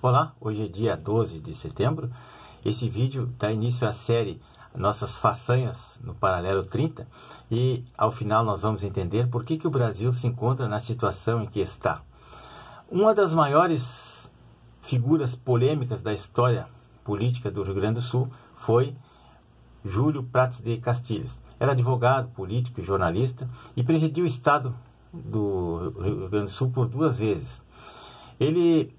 Olá, hoje é dia 12 de setembro. Esse vídeo dá início à série Nossas Façanhas no Paralelo 30 e ao final nós vamos entender por que o Brasil se encontra na situação em que está. Uma das maiores figuras polêmicas da história política do Rio Grande do Sul foi Júlio Prats de Castilhos. Era advogado, político e jornalista e presidiu o estado do Rio Grande do Sul por 2 vezes. Ele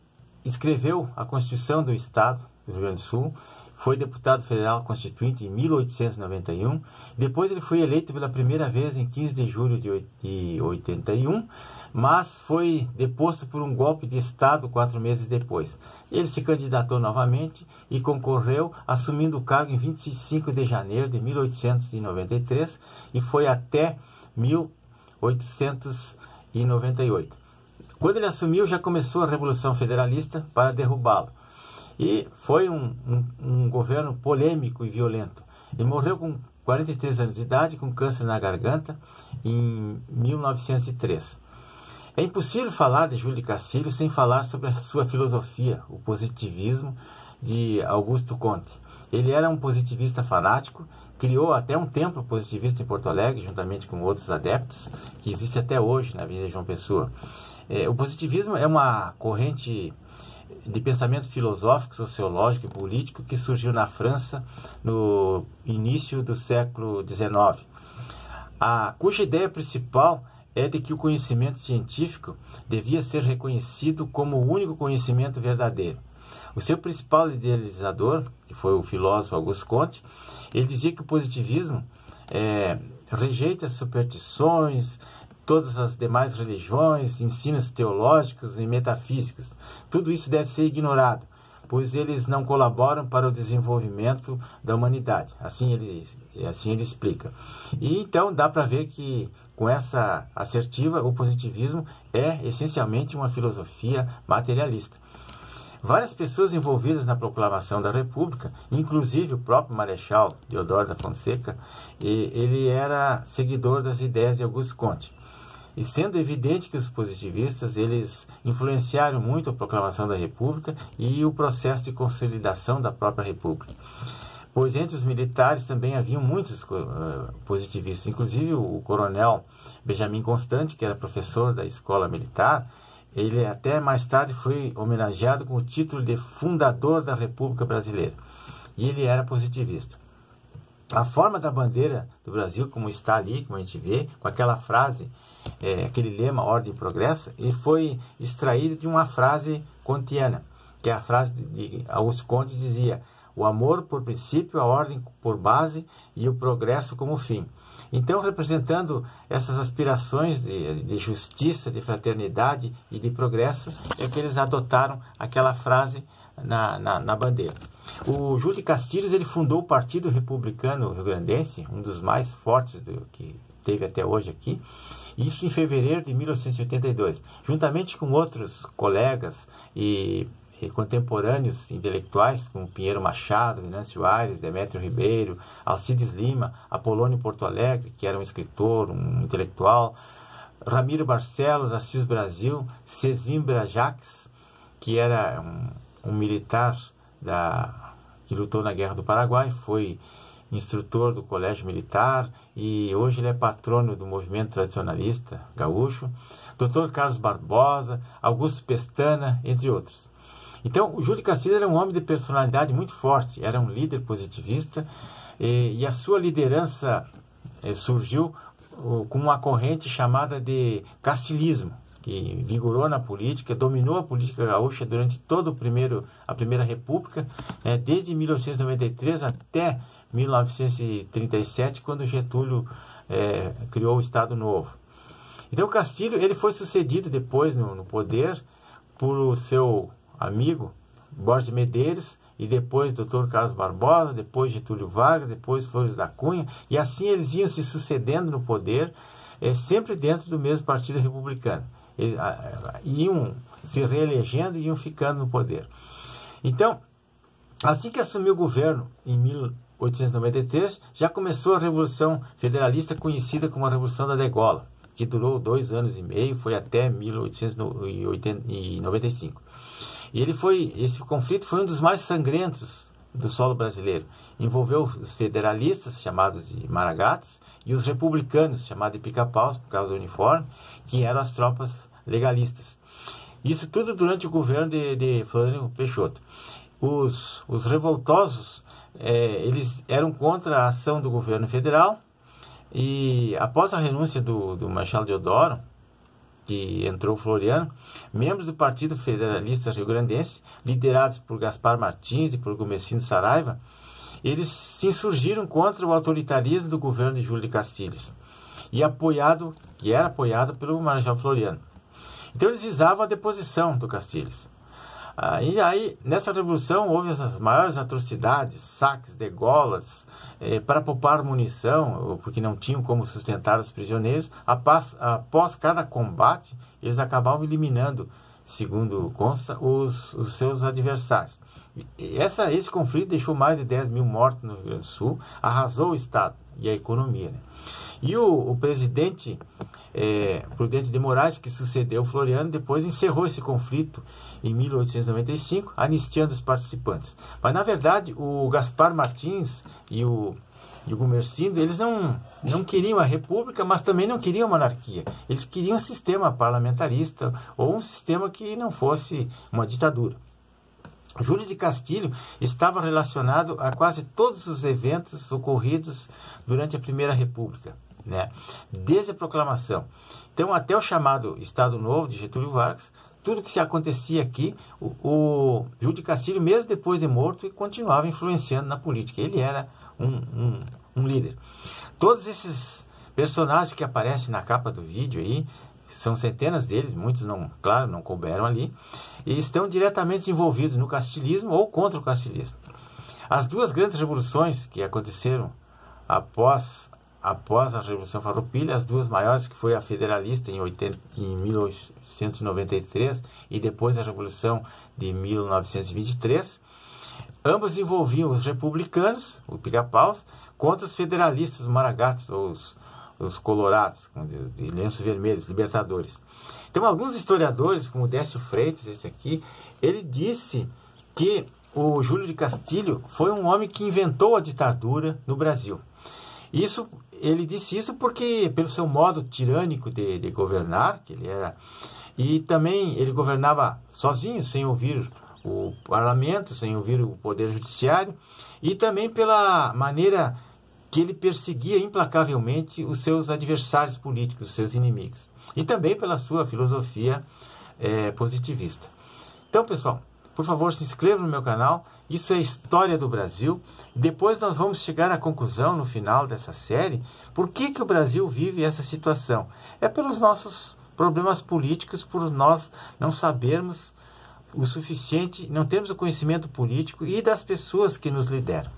escreveu a Constituição do Estado do Rio Grande do Sul, foi deputado federal constituinte em 1891, depois ele foi eleito pela primeira vez em 15 de julho de 81, mas foi deposto por um golpe de Estado 4 meses depois. Ele se candidatou novamente e concorreu, assumindo o cargo em 25 de janeiro de 1893 e foi até 1898. Quando ele assumiu, já começou a Revolução Federalista para derrubá-lo. E foi um governo polêmico e violento. Ele morreu com 43 anos de idade, com câncer na garganta, em 1903. É impossível falar de Júlio de Castilhos sem falar sobre a sua filosofia, o positivismo de Augusto Comte. Ele era um positivista fanático, criou até um templo positivista em Porto Alegre, juntamente com outros adeptos, que existe até hoje na Avenida João Pessoa. O positivismo é uma corrente de pensamento filosófico, sociológico e político que surgiu na França no início do século XIX, cuja ideia principal é de que o conhecimento científico devia ser reconhecido como o único conhecimento verdadeiro. O seu principal idealizador, que foi o filósofo Auguste Comte, ele dizia que o positivismo rejeita superstições, todas as demais religiões, ensinos teológicos e metafísicos. Tudo isso deve ser ignorado, pois eles não colaboram para o desenvolvimento da humanidade. Assim ele explica. E então dá para ver que com essa assertiva o positivismo é essencialmente uma filosofia materialista. Várias pessoas envolvidas na proclamação da República, inclusive o próprio Marechal Deodoro da Fonseca, ele era seguidor das ideias de Auguste Comte. E sendo evidente que os positivistas eles influenciaram muito a proclamação da República e o processo de consolidação da própria República. Pois entre os militares também haviam muitos positivistas, inclusive o coronel Benjamin Constant, que era professor da escola militar, ele até mais tarde foi homenageado com o título de fundador da República Brasileira. E ele era positivista. A forma da bandeira do Brasil, como está ali, como a gente vê, com aquela frase, aquele lema, ordem e progresso, ele foi extraído de uma frase kantiana, que é a frase de Auguste Comte, dizia: o amor por princípio, a ordem por base e o progresso como fim. Então, representando essas aspirações de justiça, de fraternidade e de progresso, é que eles adotaram aquela frase na bandeira. O Júlio de Castilhos ele fundou o Partido Republicano Rio-Grandense, um dos mais fortes que teve até hoje aqui, isso em fevereiro de 1982, juntamente com outros colegas e contemporâneos intelectuais, como Pinheiro Machado, Venâncio Aires, Demétrio Ribeiro, Alcides Lima, Apolônio Porto Alegre, que era um escritor, um intelectual, Ramiro Barcelos, Assis Brasil, Sesimbra Jacques, que era um militar que lutou na Guerra do Paraguai, foi instrutor do Colégio Militar e hoje ele é patrono do movimento tradicionalista gaúcho, Dr. Carlos Barbosa, Augusto Pestana, entre outros. Então, o Júlio de Castilhos era um homem de personalidade muito forte, era um líder positivista e a sua liderança surgiu com uma corrente chamada de castilismo, que vigorou na política, dominou a política gaúcha durante toda a Primeira República, desde 1993 até 1937, quando Getúlio criou o Estado Novo. Então, Castilho ele foi sucedido depois no poder por o seu amigo Borges de Medeiros, e depois Dr. Carlos Barbosa, depois Getúlio Vargas, depois Flores da Cunha, e assim eles iam se sucedendo no poder, sempre dentro do mesmo Partido Republicano. Eles iam se reelegendo e iam ficando no poder. Então, assim que assumiu o governo, em 1893, já começou a Revolução Federalista, conhecida como a Revolução da Degola, que durou 2 anos e meio, foi até 1895. E esse conflito foi um dos mais sangrentos do solo brasileiro. Envolveu os federalistas, chamados de maragatos, e os republicanos, chamados de pica-paus, por causa do uniforme, que eram as tropas legalistas. Isso tudo durante o governo de Floriano Peixoto. Os revoltosos, eles eram contra a ação do governo federal, e após a renúncia do Marechal Deodoro, que entrou Floriano, membros do Partido Federalista Rio-Grandense, liderados por Gaspar Martins e por Gumercindo Saraiva, eles se insurgiram contra o autoritarismo do governo de Júlio de Castilhos, que era apoiado pelo Marechal Floriano. Então eles visavam a deposição do Castilhos. E aí, nessa revolução, houve as maiores atrocidades, saques, degolas, para poupar munição, porque não tinham como sustentar os prisioneiros. Após cada combate, eles acabavam eliminando, segundo consta, os seus adversários. Esse conflito deixou mais de 10 mil mortos no Rio Grande do Sul, arrasou o Estado e a economia, né? E o presidente Prudente de Moraes, que sucedeu Floriano, depois encerrou esse conflito em 1895, anistiando os participantes. Mas, na verdade, o Gaspar Martins e o Gumercindo, eles não queriam a república, mas também não queriam a monarquia. Eles queriam um sistema parlamentarista ou um sistema que não fosse uma ditadura. Júlio de Castilho estava relacionado a quase todos os eventos ocorridos durante a Primeira República, né? Desde a proclamação. Então, até o chamado Estado Novo de Getúlio Vargas, tudo que se acontecia aqui, o Júlio de Castilho, mesmo depois de morto, continuava influenciando na política. Ele era um líder. Todos esses personagens que aparecem na capa do vídeo aí, são centenas deles, muitos não couberam ali, e estão diretamente envolvidos no castilhismo ou contra o castilhismo. As duas grandes revoluções que aconteceram após a Revolução Farroupilha, as duas maiores, que foi a federalista em 1893 e depois a Revolução de 1923, ambos envolviam os republicanos, os pica-paus, contra os federalistas, os maragatos, ou os colorados, de lenços vermelhos, libertadores. Então, alguns historiadores, como Décio Freitas, esse aqui, ele disse que o Júlio de Castilho foi um homem que inventou a ditadura no Brasil. Ele disse isso porque, pelo seu modo tirânico de governar, que ele era, e também ele governava sozinho, sem ouvir o parlamento, sem ouvir o poder judiciário, e também pela maneira que ele perseguia implacavelmente os seus adversários políticos, os seus inimigos, e também pela sua filosofia positivista. Então, pessoal, por favor, se inscreva no meu canal. Isso é História do Brasil. Depois nós vamos chegar à conclusão, no final dessa série, por que o Brasil vive essa situação. É pelos nossos problemas políticos, por nós não sabermos o suficiente, não termos o conhecimento político e das pessoas que nos lideram.